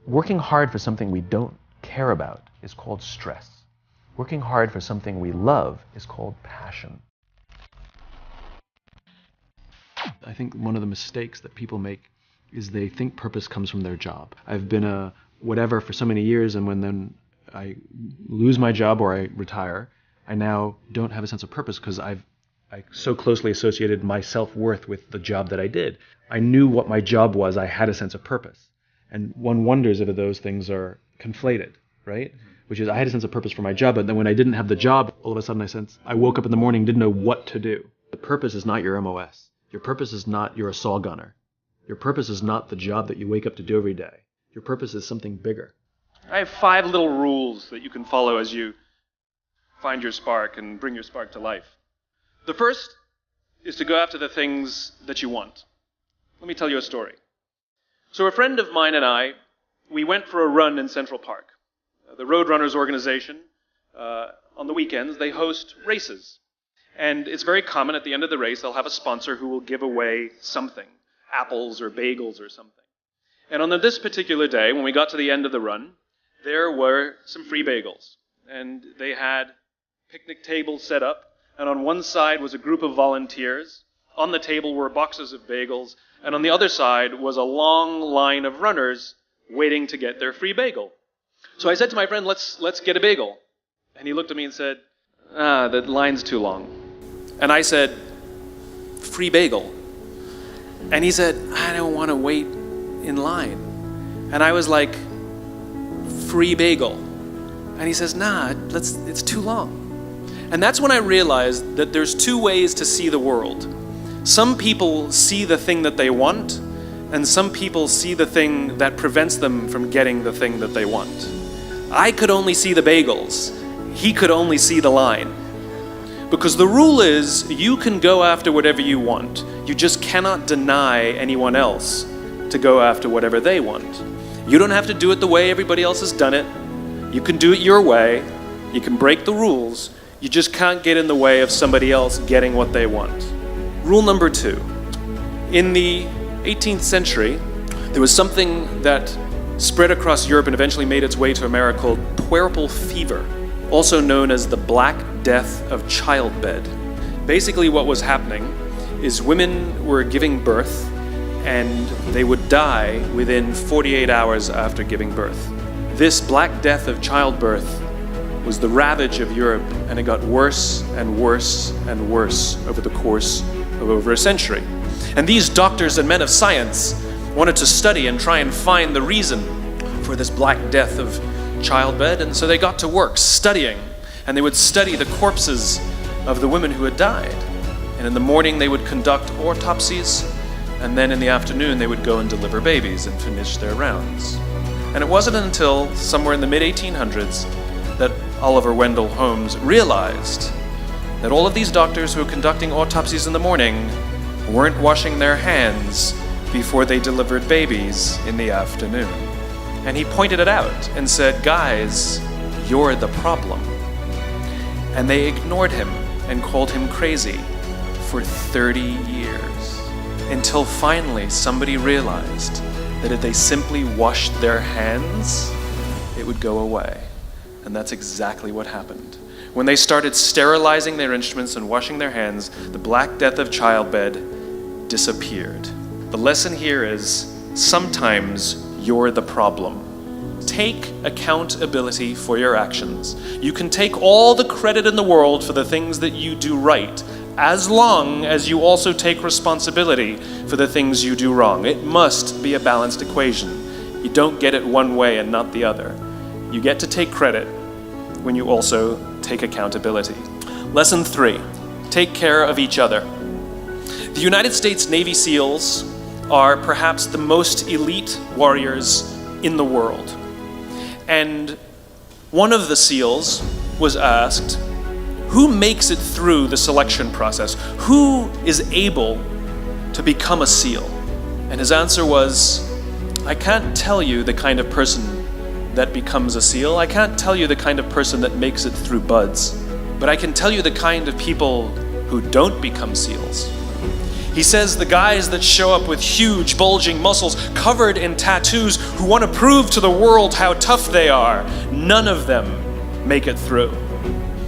Working hard for something we don't care about is called stress. Working hard for something we love is called passion. I think one of the mistakes that people make is they think purpose comes from their job. I've been a whatever for so many years, and when then I lose my job or I retire, I now don't have a sense of purpose because I so closely associated my self-worth with the job that I did. I knew what my job was. I had a sense of purpose. And one wonders if those things are conflated, right? Which is I had a sense of purpose for my job, but then when I didn't have the job, all of a sudden I woke up in the morning, didn't know what to do. The purpose is not your MOS. Your purpose is not you're a saw gunner. Your purpose is not the job that you wake up to do every day. Your purpose is something bigger. I have 5 little rules that you can follow as you find your spark and bring your spark to life. The first is to go after the things that you want. Let me tell you a story. So a friend of mine and I, we went for a run in Central Park. The Roadrunners organization, on the weekends, they host races. And it's very common at the end of the race, they'll have a sponsor who will give away something, apples or bagels or something. And on this particular day, when we got to the end of the run, there were some free bagels. And they had picnic tables set up, and on one side was a group of volunteers. On the table were boxes of bagels, and on the other side was a long line of runners waiting to get their free bagel. So I said to my friend, let's get a bagel. And he looked at me and said, the line's too long. And I said, free bagel. And he said, I don't want to wait in line. And I was like, free bagel. And he says, it's too long. And that's when I realized that there's 2 ways to see the world. Some people see the thing that they want, and some people see the thing that prevents them from getting the thing that they want. I could only see the bagels. He could only see the line. Because the rule is, you can go after whatever you want. You just cannot deny anyone else to go after whatever they want. You don't have to do it the way everybody else has done it. You can do it your way. You can break the rules. You just can't get in the way of somebody else getting what they want. Rule number 2. In the 18th century, there was something that spread across Europe and eventually made its way to America called puerperal fever, also known as the Black Death of childbed. Basically what was happening is women were giving birth and they would die within 48 hours after giving birth. This Black Death of childbirth was the ravage of Europe, and it got worse and worse and worse over the course of over a century. And these doctors and men of science wanted to study and try and find the reason for this Black Death of childbed, and so they got to work studying, and they would study the corpses of the women who had died. And in the morning they would conduct autopsies, and then in the afternoon they would go and deliver babies and finish their rounds. And it wasn't until somewhere in the mid-1800s that Oliver Wendell Holmes realized that all of these doctors who were conducting autopsies in the morning weren't washing their hands before they delivered babies in the afternoon. And he pointed it out and said, guys, you're the problem. And they ignored him and called him crazy for 30 years, until finally somebody realized that if they simply washed their hands, it would go away. And that's exactly what happened. When they started sterilizing their instruments and washing their hands, the Black Death of childbed disappeared. The lesson here is, sometimes you're the problem. Take accountability for your actions. You can take all the credit in the world for the things that you do right, as long as you also take responsibility for the things you do wrong. It must be a balanced equation. You don't get it one way and not the other. You get to take credit when you also take accountability. Lesson 3, take care of each other. The United States Navy SEALs are perhaps the most elite warriors in the world. And one of the SEALs was asked, who makes it through the selection process? Who is able to become a SEAL? And his answer was, I can't tell you the kind of person that becomes a SEAL. I can't tell you the kind of person that makes it through BUD/S, but I can tell you the kind of people who don't become SEALs. He says the guys that show up with huge, bulging muscles covered in tattoos who want to prove to the world how tough they are, none of them make it through.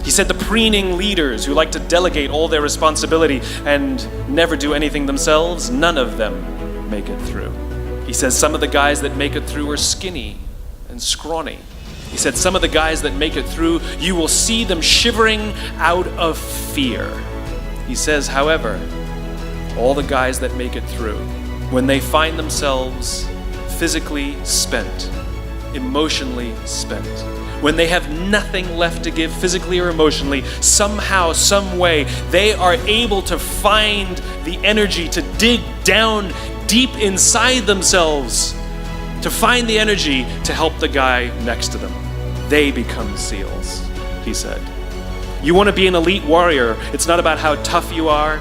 He said the preening leaders who like to delegate all their responsibility and never do anything themselves, none of them make it through. He says some of the guys that make it through are skinny and scrawny. He said some of the guys that make it through, you will see them shivering out of fear. He says, however, all the guys that make it through, when they find themselves physically spent, emotionally spent, when they have nothing left to give physically or emotionally, somehow, some way, they are able to find the energy to dig down deep inside themselves, to find the energy to help the guy next to them. They become SEALs, he said. You want to be an elite warrior. It's not about how tough you are.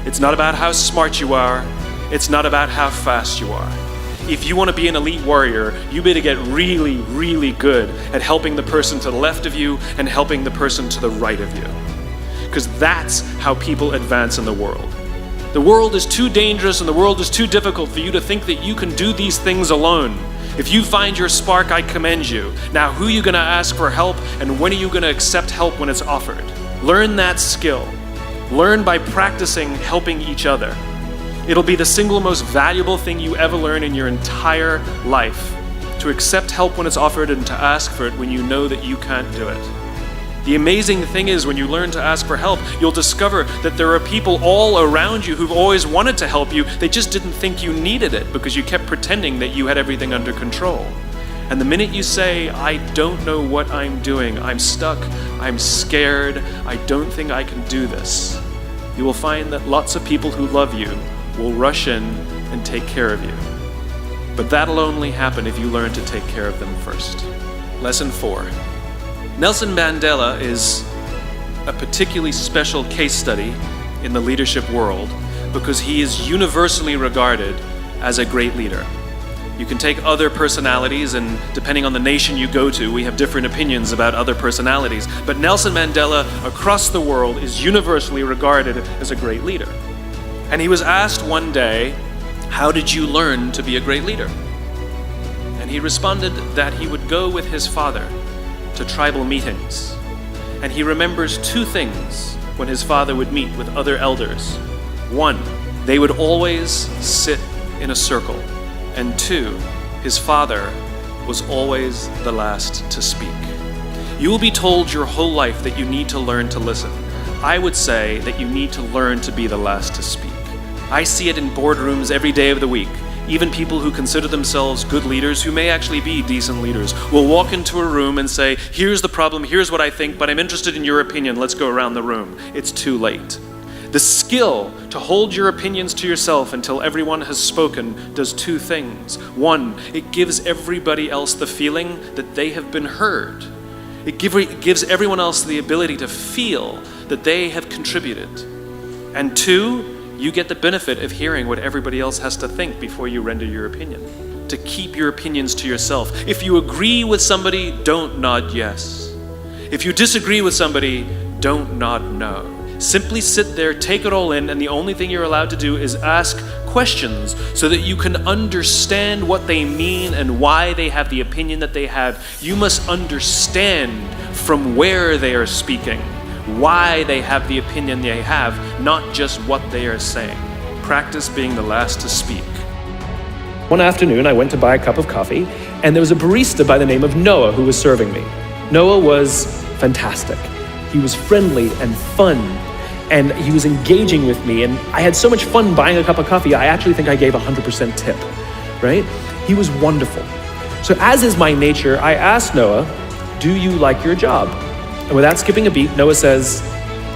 It's not about how smart you are. It's not about how fast you are. If you want to be an elite warrior, you better get really, really good at helping the person to the left of you and helping the person to the right of you. Because that's how people advance in the world. The world is too dangerous and the world is too difficult for you to think that you can do these things alone. If you find your spark, I commend you. Now, who are you going to ask for help, and when are you going to accept help when it's offered? Learn that skill. Learn by practicing helping each other. It'll be the single most valuable thing you ever learn in your entire life, to accept help when it's offered and to ask for it when you know that you can't do it. The amazing thing is, when you learn to ask for help, you'll discover that there are people all around you who've always wanted to help you. They just didn't think you needed it because you kept pretending that you had everything under control. And the minute you say, I don't know what I'm doing, I'm stuck, I'm scared, I don't think I can do this, you will find that lots of people who love you will rush in and take care of you. But that'll only happen if you learn to take care of them first. Lesson 4. Nelson Mandela is a particularly special case study in the leadership world because he is universally regarded as a great leader. You can take other personalities, and depending on the nation you go to, we have different opinions about other personalities. But Nelson Mandela across the world is universally regarded as a great leader. And he was asked one day, how did you learn to be a great leader? And he responded that he would go with his father to tribal meetings. And he remembers two things when his father would meet with other elders. One, they would always sit in a circle. And two, his father was always the last to speak. You will be told your whole life that you need to learn to listen. I would say that you need to learn to be the last to speak. I see it in boardrooms every day of the week. Even people who consider themselves good leaders, who may actually be decent leaders, will walk into a room and say, here's the problem, here's what I think, but I'm interested in your opinion, let's go around the room. It's too late. The skill to hold your opinions to yourself until everyone has spoken does two things. One, it gives everybody else the feeling that they have been heard. It gives everyone else the ability to feel that they have contributed. And two, you get the benefit of hearing what everybody else has to think before you render your opinion. To keep your opinions to yourself. If you agree with somebody, don't nod yes. If you disagree with somebody, don't nod no. Simply sit there, take it all in, and the only thing you're allowed to do is ask questions so that you can understand what they mean and why they have the opinion that they have. You must understand from where they are speaking, why they have the opinion they have, not just what they are saying. Practice being the last to speak. One afternoon, I went to buy a cup of coffee, and there was a barista by the name of Noah who was serving me. Noah was fantastic. He was friendly and fun, and he was engaging with me, and I had so much fun buying a cup of coffee, I actually think I gave 100% tip, right? He was wonderful. So as is my nature, I asked Noah, do you like your job? And without skipping a beat, Noah says,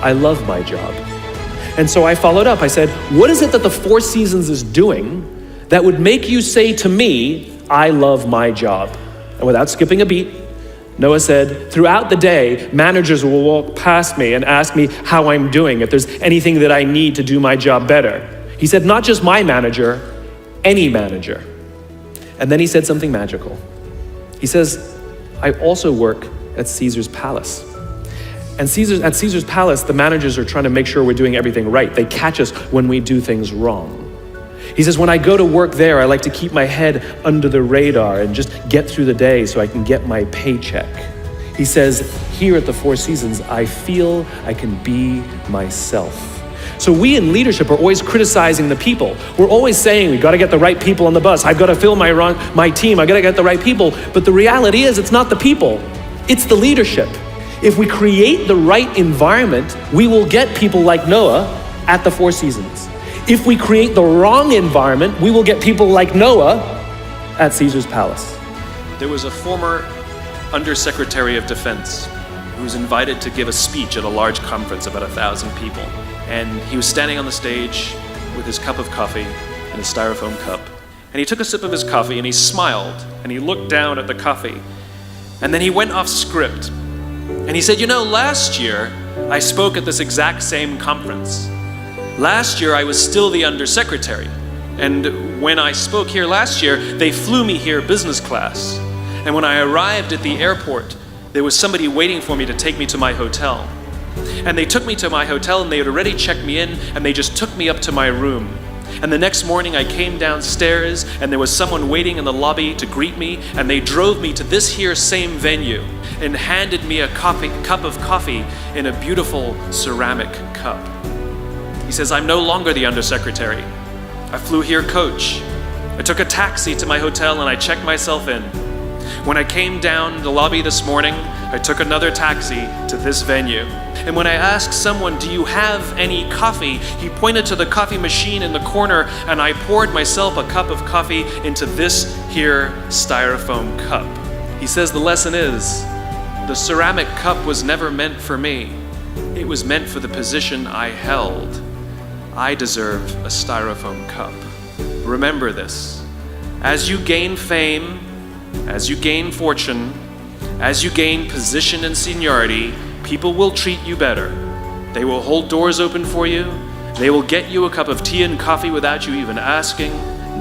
I love my job. And so I followed up. I said, what is it that the Four Seasons is doing that would make you say to me, I love my job? And without skipping a beat, Noah said, throughout the day, managers will walk past me and ask me how I'm doing, if there's anything that I need to do my job better. He said, not just my manager, any manager. And then he said something magical. He says, I also work at Caesar's palace. And at Caesar's Palace, the managers are trying to make sure we're doing everything right. They catch us when we do things wrong. He says, when I go to work there, I like to keep my head under the radar and just get through the day so I can get my paycheck. He says, here at the Four Seasons, I feel I can be myself. So we in leadership are always criticizing the people. We're always saying, we got to get the right people on the bus. I've got to fill my team. I got to get the right people. But the reality is, it's not the people. It's the leadership. If we create the right environment, we will get people like Noah at the Four Seasons. If we create the wrong environment, we will get people like Noah at Caesar's Palace. There was a former Undersecretary of Defense who was invited to give a speech at a large conference, about 1,000 people. And he was standing on the stage with his cup of coffee and a styrofoam cup. And he took a sip of his coffee and he smiled and he looked down at the coffee. And then he went off script. And he said, last year I spoke at this exact same conference. Last year I was still the undersecretary. And when I spoke here last year, they flew me here business class. And when I arrived at the airport, there was somebody waiting for me to take me to my hotel. And they took me to my hotel and they had already checked me in and they just took me up to my room. And the next morning I came downstairs and there was someone waiting in the lobby to greet me, and they drove me to this here same venue and handed me a cup of coffee in a beautiful ceramic cup. He says, I'm no longer the undersecretary. I flew here coach. I took a taxi to my hotel and I checked myself in. When I came down the lobby this morning, I took another taxi to this venue. And when I asked someone, do you have any coffee? He pointed to the coffee machine in the corner and I poured myself a cup of coffee into this here styrofoam cup. He says the lesson is, the ceramic cup was never meant for me. It was meant for the position I held. I deserve a styrofoam cup. Remember this. As you gain fame, as you gain fortune, as you gain position and seniority, people will treat you better. They will hold doors open for you. They will get you a cup of tea and coffee without you even asking.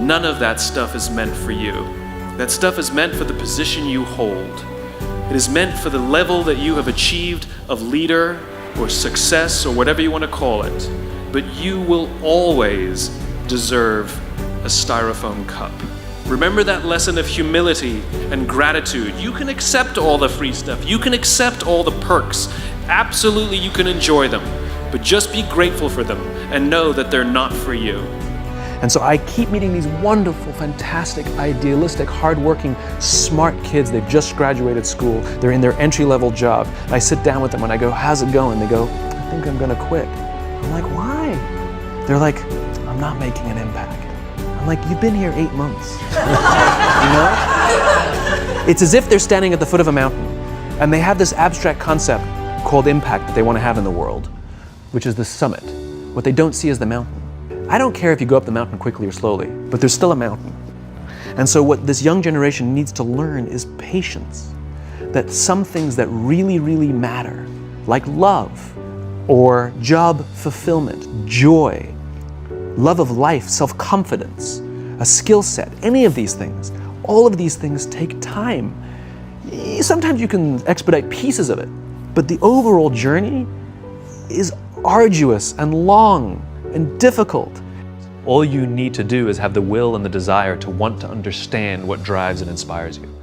None of that stuff is meant for you. That stuff is meant for the position you hold. It is meant for the level that you have achieved of leader or success or whatever you want to call it. But you will always deserve a styrofoam cup. Remember that lesson of humility and gratitude. You can accept all the free stuff. You can accept all the perks. Absolutely, you can enjoy them. But just be grateful for them and know that they're not for you. And so I keep meeting these wonderful, fantastic, idealistic, hardworking, smart kids. They've just graduated school. They're in their entry-level job. I sit down with them and I go, how's it going? They go, I think I'm going to quit. I'm like, why? They're like, I'm not making an impact. I'm like, you've been here 8 months. It's as if they're standing at the foot of a mountain and they have this abstract concept called impact that they want to have in the world, which is the summit. What they don't see is the mountain. I don't care if you go up the mountain quickly or slowly, but there's still a mountain. And so what this young generation needs to learn is patience. That some things that really, really matter, like love or job fulfillment, joy, love of life, self-confidence, a skill set, any of these things, all of these things take time. Sometimes you can expedite pieces of it, but the overall journey is arduous and long and difficult. All you need to do is have the will and the desire to want to understand what drives and inspires you.